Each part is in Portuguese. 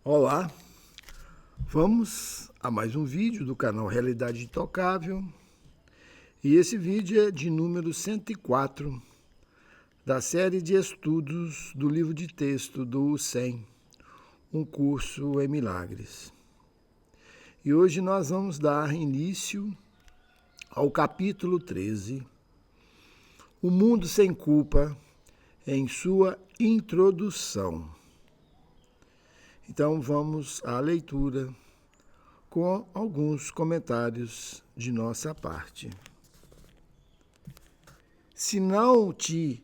Olá, vamos a mais um vídeo do canal Realidade Intocável e esse vídeo é de número 104 da série de estudos do livro de texto do 100, um curso em milagres. E hoje nós vamos dar início ao capítulo 13, O Mundo Sem Culpa, em sua introdução. Então vamos à leitura com alguns comentários de nossa parte. Se não te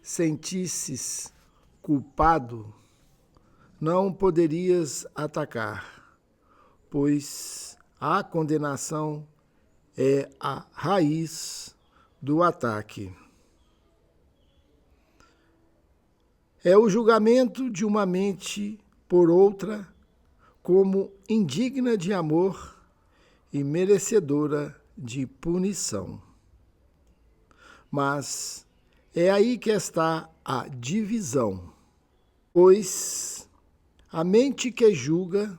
sentisses culpado, não poderias atacar, pois a condenação é a raiz do ataque. É o julgamento de uma mente por outra como indigna de amor e merecedora de punição. Mas é aí que está a divisão, pois a mente que julga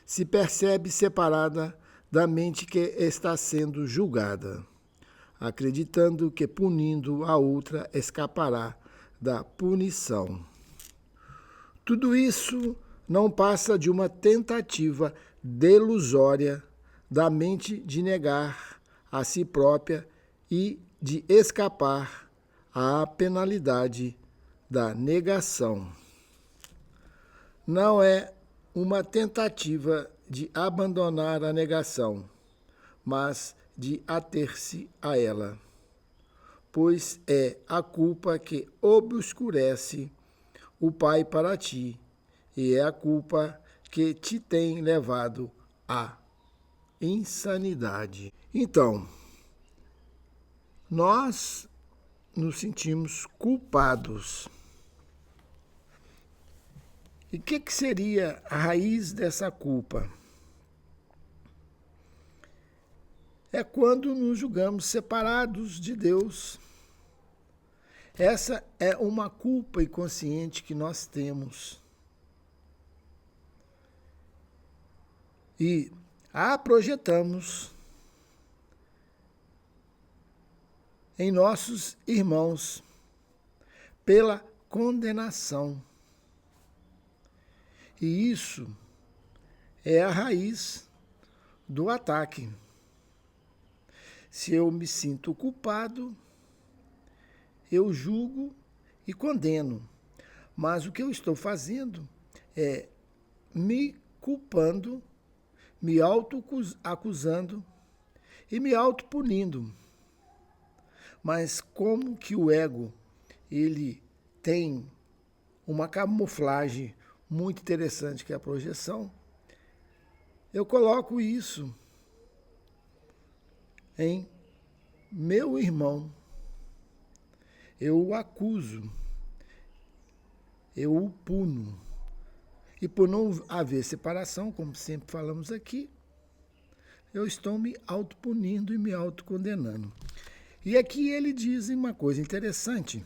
se percebe separada da mente que está sendo julgada, acreditando que punindo a outra escapará da punição. Tudo isso não passa de uma tentativa delusória da mente de negar a si própria e de escapar à penalidade da negação. Não é uma tentativa de abandonar a negação, mas de ater-se a ela, pois é a culpa que obscurece o Pai para ti, e é a culpa que te tem levado à insanidade. Então, nós nos sentimos culpados. E o que seria a raiz dessa culpa? É quando nos julgamos separados de Deus. Essa é uma culpa inconsciente que nós temos. E a projetamos em nossos irmãos pela condenação. E isso é a raiz do ataque. Se eu me sinto culpado, eu julgo e condeno. Mas o que eu estou fazendo é me culpando, me auto-acusando e me auto-punindo. Mas como que o ego, ele tem uma camuflagem muito interessante, que é a projeção, eu coloco isso em meu irmão. Eu o acuso, eu o puno. E por não haver separação, como sempre falamos aqui, eu estou me autopunindo e me autocondenando. E aqui ele diz uma coisa interessante,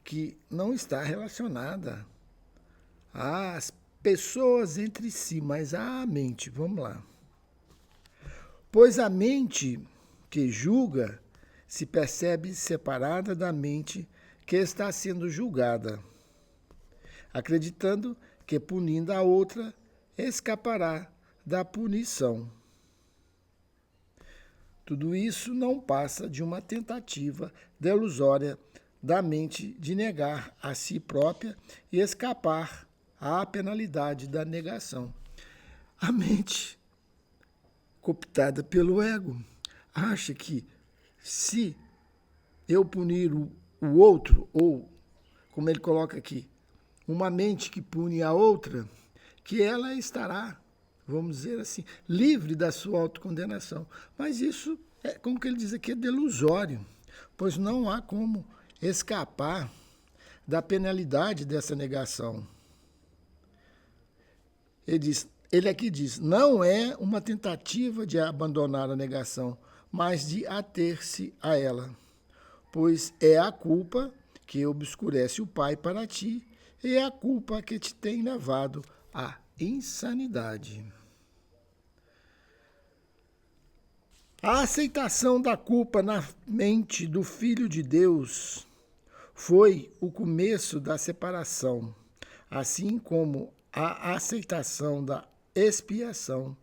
que não está relacionada às pessoas entre si, mas à mente. Vamos lá. Pois a mente que julga se percebe separada da mente que está sendo julgada, acreditando que punindo a outra escapará da punição. Tudo isso não passa de uma tentativa delusória da mente de negar a si própria e escapar à penalidade da negação. A mente, cooptada pelo ego, acha que se eu punir o outro, ou, como ele coloca aqui, uma mente que pune a outra, que ela estará, vamos dizer assim, livre da sua autocondenação. Mas isso, como que ele diz aqui, é delusório, pois não há como escapar da penalidade dessa negação. Ele aqui diz, não é uma tentativa de abandonar a negação, mas de ater-se a ela, pois é a culpa que obscurece o Pai para ti, e a culpa que te tem levado à insanidade. A aceitação da culpa na mente do Filho de Deus foi o começo da separação, assim como a aceitação da expiação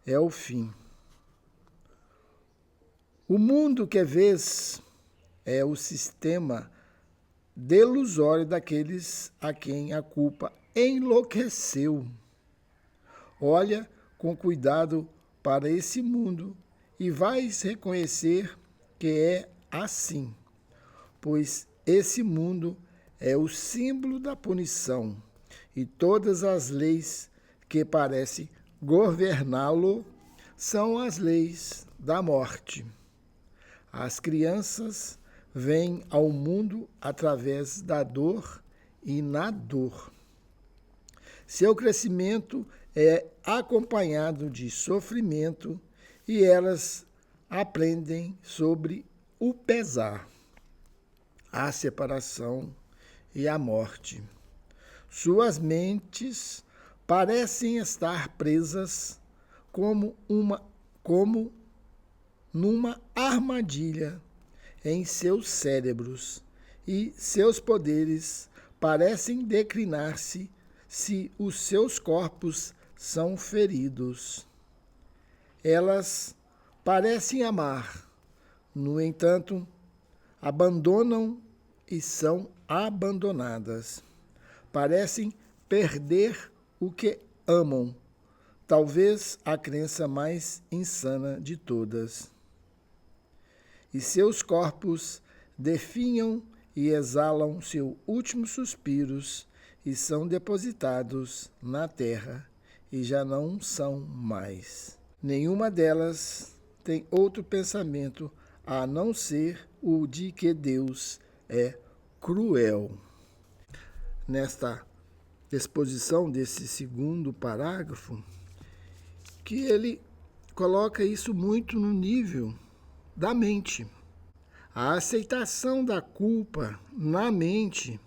é o fim. O mundo que vês é o sistema delusório daqueles a quem a culpa enlouqueceu. Olha com cuidado para esse mundo e vais reconhecer que é assim, pois esse mundo é o símbolo da punição e todas as leis que parecem governá-lo são as leis da morte. As crianças vêm ao mundo através da dor e na dor. Seu crescimento é acompanhado de sofrimento e elas aprendem sobre o pesar, a separação e a morte. Suas mentes parecem estar presas como numa armadilha em seus cérebros e seus poderes parecem declinar-se se os seus corpos são feridos. Elas parecem amar, no entanto, abandonam e são abandonadas. Parecem perder o que amam, talvez a crença mais insana de todas. E seus corpos definham e exalam seus últimos suspiros e são depositados na terra e já não são mais. Nenhuma delas tem outro pensamento a não ser o de que Deus é cruel. Nesta exposição desse segundo parágrafo, que ele coloca isso muito no nível da mente. A aceitação da culpa na mente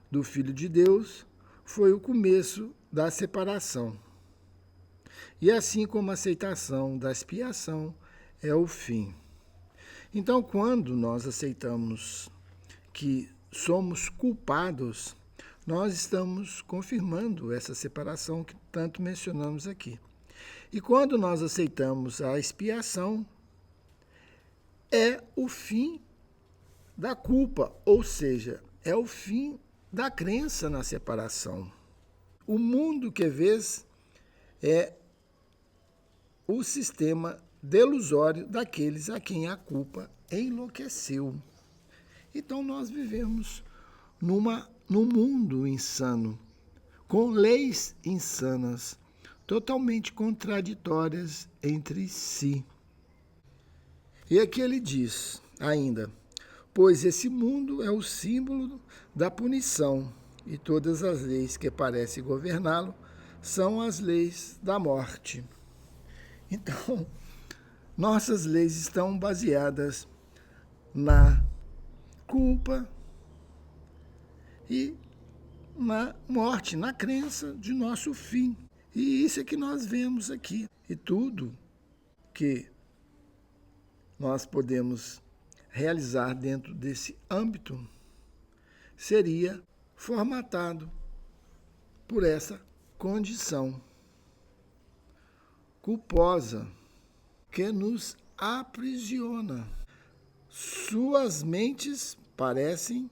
do Filho de Deus foi o começo da separação. E assim como a aceitação da expiação é o fim. Então, quando nós aceitamos que somos culpados, nós estamos confirmando essa separação que tanto mencionamos aqui. E quando nós aceitamos a expiação, é o fim da culpa, ou seja, é o fim da crença na separação. O mundo que vês é o sistema delusório daqueles a quem a culpa enlouqueceu. Então nós vivemos num mundo insano, com leis insanas, totalmente contraditórias entre si. E aqui ele diz ainda, pois esse mundo é o símbolo da punição, e todas as leis que parecem governá-lo são as leis da morte. Então, nossas leis estão baseadas na culpa e na morte, na crença de nosso fim. E isso é que nós vemos aqui. E tudo que nós podemos realizar dentro desse âmbito seria formatado por essa condição culposa que nos aprisiona. Suas mentes parecem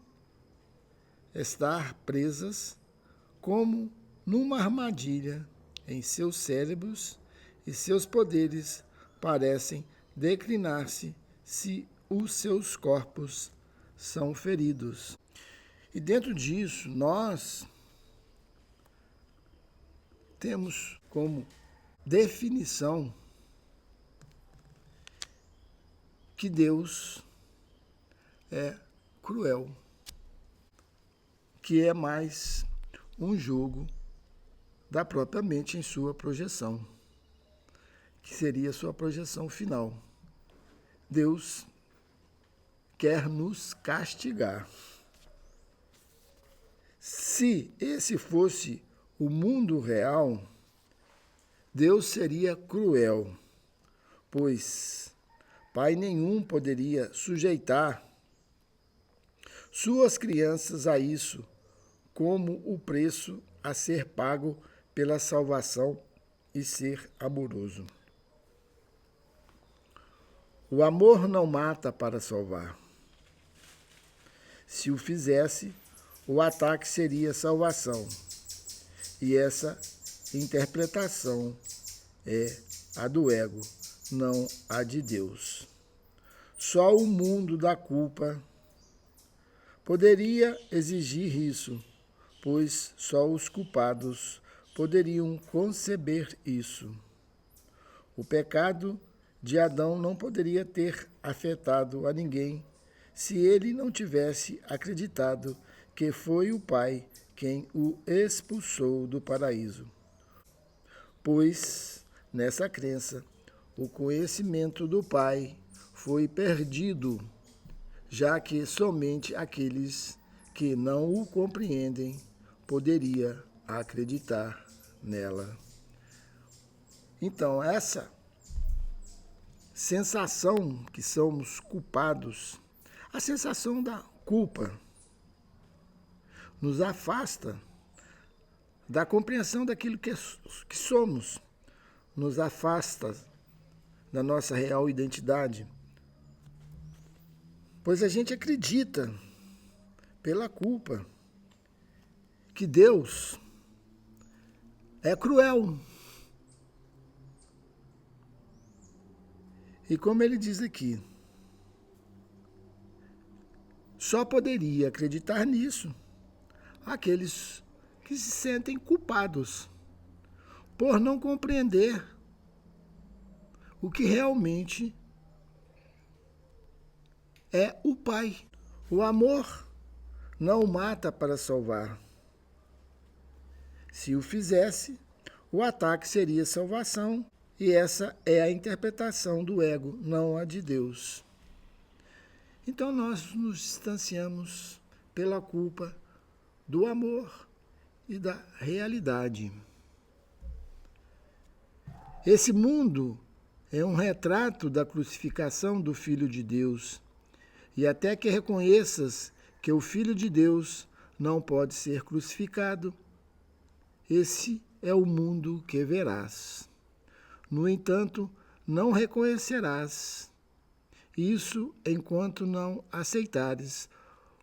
estar presas como numa armadilha em seus cérebros e seus poderes parecem declinar-se se os seus corpos são feridos. E dentro disso, nós temos como definição que Deus é cruel, que é mais um jogo da própria mente em sua projeção, que seria a sua projeção final. Deus quer nos castigar. Se esse fosse o mundo real, Deus seria cruel, pois pai nenhum poderia sujeitar suas crianças a isso, como o preço a ser pago pela salvação e ser amoroso. O amor não mata para salvar. Se o fizesse, o ataque seria salvação. E essa interpretação é a do ego, não a de Deus. Só o mundo da culpa poderia exigir isso, pois só os culpados poderiam conceber isso. O pecado de Adão não poderia ter afetado a ninguém se ele não tivesse acreditado que foi o Pai quem o expulsou do paraíso. Pois, nessa crença, o conhecimento do Pai foi perdido, já que somente aqueles que não o compreendem poderia acreditar nela. Então, essa sensação que somos culpados, a sensação da culpa, nos afasta da compreensão daquilo que somos, nos afasta da nossa real identidade, pois a gente acredita, pela culpa, que Deus é cruel. E como ele diz aqui, só poderia acreditar nisso aqueles que se sentem culpados por não compreender o que realmente é o Pai. O amor não mata para salvar. Se o fizesse, o ataque seria salvação, e essa é a interpretação do ego, não a de Deus. Então nós nos distanciamos pela culpa do amor e da realidade. Esse mundo é um retrato da crucificação do Filho de Deus, e até que reconheças que o Filho de Deus não pode ser crucificado, esse é o mundo que verás. No entanto, não reconhecerás isso enquanto não aceitares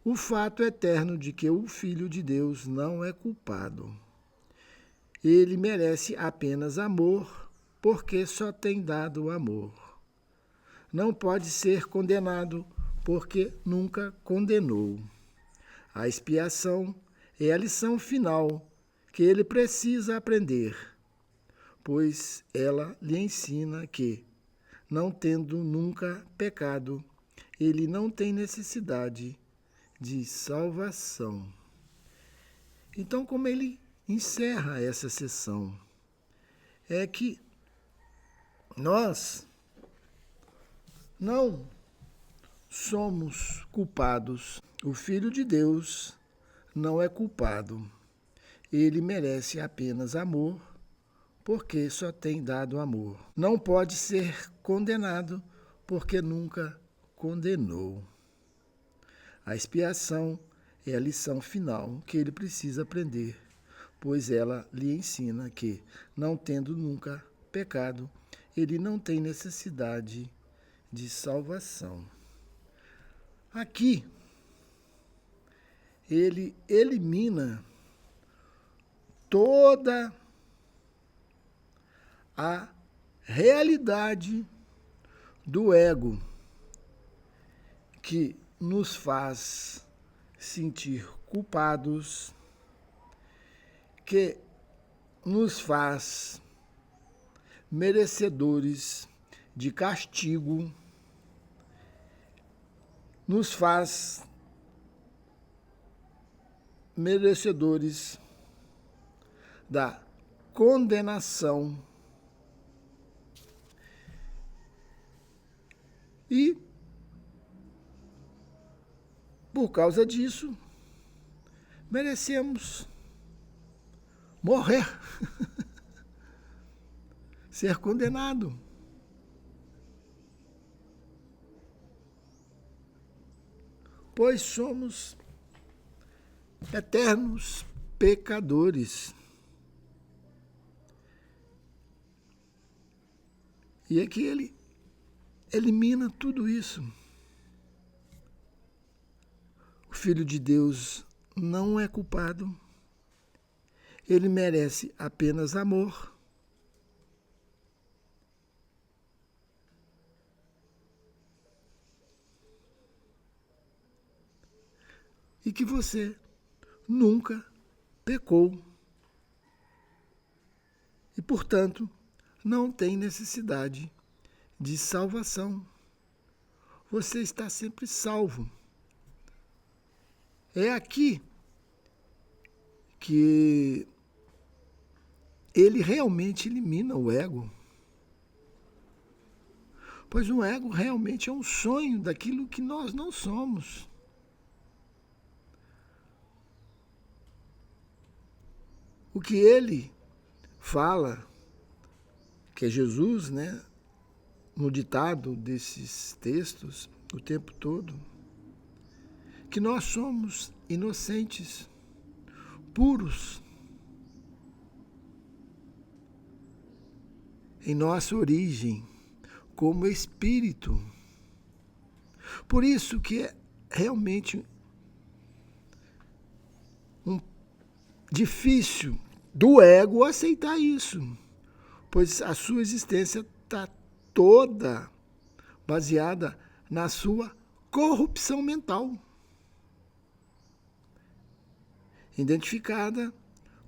o fato eterno de que o Filho de Deus não é culpado. Ele merece apenas amor, porque só tem dado amor. Não pode ser condenado, porque nunca condenou. A expiação é a lição final que ele precisa aprender, pois ela lhe ensina que, não tendo nunca pecado, ele não tem necessidade de salvação. Então, como ele encerra essa sessão, é que nós não somos culpados. O Filho de Deus não é culpado. Ele merece apenas amor, porque só tem dado amor. Não pode ser condenado, porque nunca condenou. A expiação é a lição final que ele precisa aprender, pois ela lhe ensina que, não tendo nunca pecado, ele não tem necessidade de salvação. Aqui, ele elimina toda a realidade do ego que nos faz sentir culpados, que nos faz merecedores de castigo, nos faz merecedores da condenação e, por causa disso, merecemos morrer, ser condenado. Pois somos eternos pecadores. E é que ele elimina tudo isso. O Filho de Deus não é culpado. Ele merece apenas amor. E que você nunca pecou. E, portanto, não tem necessidade de salvação. Você está sempre salvo. É aqui que ele realmente elimina o ego. Pois o ego realmente é um sonho daquilo que nós não somos. O que ele fala, que é Jesus, né, no ditado desses textos, o tempo todo, que nós somos inocentes, puros, em nossa origem, como espírito. Por isso que é realmente difícil do ego aceitar isso, pois a sua existência está toda baseada na sua corrupção mental, identificada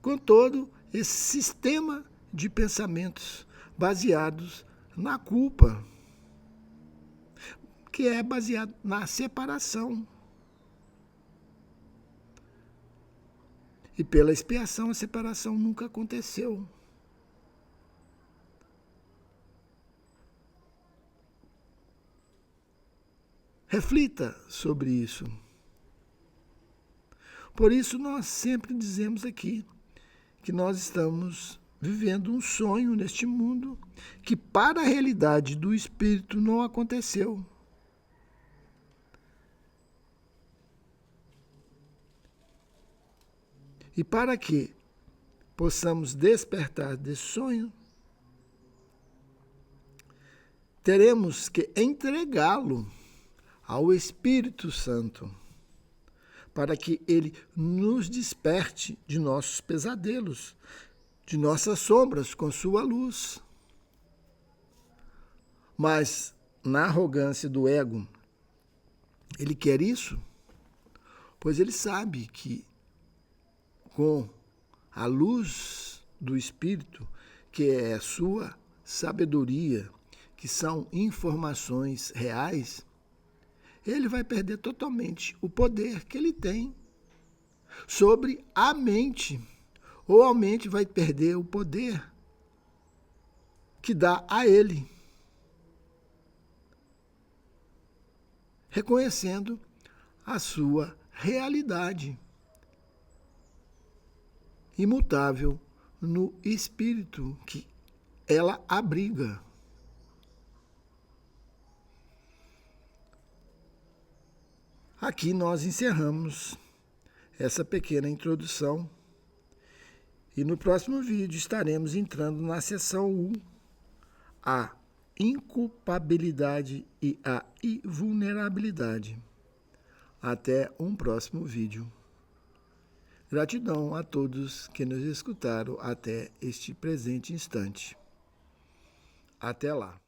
com todo esse sistema de pensamentos baseados na culpa, que é baseado na separação. E pela expiação, a separação nunca aconteceu. Reflita sobre isso. Por isso, nós sempre dizemos aqui que nós estamos vivendo um sonho neste mundo que, para a realidade do espírito, não aconteceu. E para que possamos despertar desse sonho, teremos que entregá-lo ao Espírito Santo, para que ele nos desperte de nossos pesadelos, de nossas sombras com sua luz. Mas, na arrogância do ego, ele quer isso, pois ele sabe que com a luz do Espírito, que é a sua sabedoria, que são informações reais, ele vai perder totalmente o poder que ele tem sobre a mente, ou a mente vai perder o poder que dá a ele, reconhecendo a sua realidade imutável no espírito que ela abriga. Aqui nós encerramos essa pequena introdução e no próximo vídeo estaremos entrando na seção 1, a inculpabilidade e a invulnerabilidade. Até um próximo vídeo. Gratidão a todos que nos escutaram até este presente instante. Até lá.